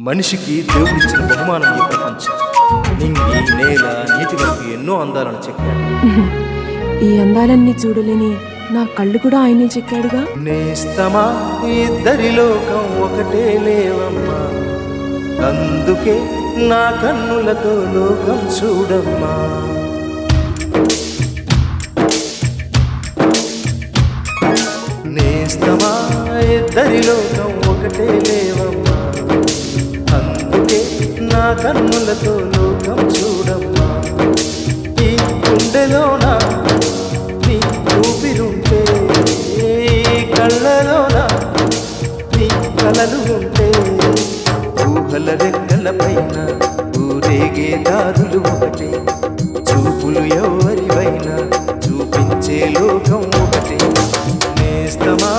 మనిషికి దేవుడిచ్చిన బహుమానం ఈ ప్రపంచం. నింగి నేల నీటి వరకు ఎన్నో అందాలను చెక్కాడు. ఈ అందాలన్నీ చూడలేని నా కళ్ళు కూడా ఆయనే చెక్కాడుగా. నేస్తమా ఇద్దరి లోకం ఒకటే లేవమ్మా, అందుకే నా కన్నులతో లోకం చూడమ్మా. నేస్తమా ఇద్దరి లోకం ఒకటే లేవమ్మా, అందుకే నా కన్నులతో లోకం చూడమ్మా. ఈ గుండెలోన నీ ఊపిరుంటే, కళ్ళలోన నీ కలలు ఉంటే, ఊహల రెక్కల పైన ఊరేగే దారులు ఒకటే, చూపులు ఎవరివైనా చూపించే లోకం ఒకటే. నేస్తమా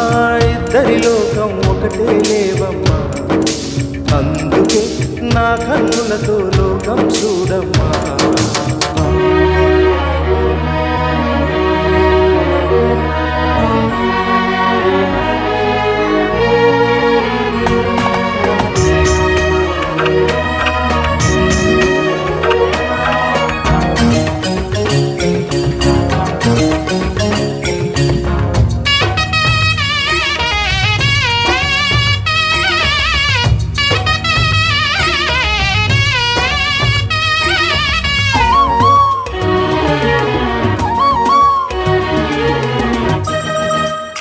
ఇద్దరి లోకం ఒకటే లేవమ్మా, అందుకే నా కన్నులతో లోకం చూడమ్మా.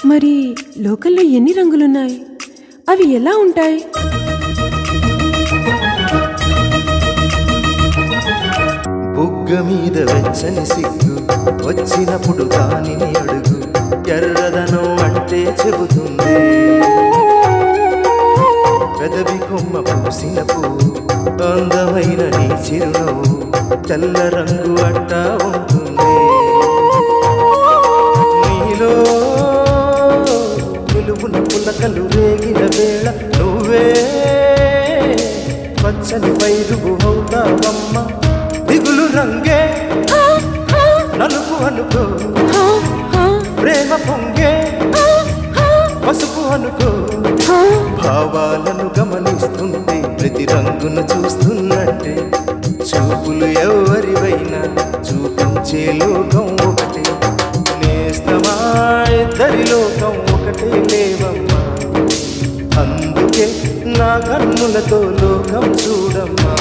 మరి లోకల్లో ఎన్ని రంగులున్నాయి? అవి ఎలా ఉంటాయి? బుగ్గ మీద వెచ్చని సిగ్గు వచ్చినప్పుడు దానిని అడుగు, ఎర్రదనం అంటే చెబుతుంది. పెదవి కొమ్మ పూసిన పువ్వు అందమైన నీ చిరునవ్వు తెల్ల రంగు అట్టా ఉంటుంది. నీలో నిలువున పులకలు రేగిన వేళ నువ్వే పచ్చని పైరుగు అవుతావమ్మ. దిగులు రంగే నలుపు అనుకో, ప్రేమ పొంగే పసుపు అనుకో. భావాలను గమనిస్తుంటే ప్రతి రంగును చూస్తున్నట్టే, చూపులు ఎవరివైనా చూపించే లోకం ఒకటే. నేస్తమా ఇద్దరి లోకం ఒకటే లేవమ్మా, అందుకే నా కన్నులతో లోకం చూడమ్మా.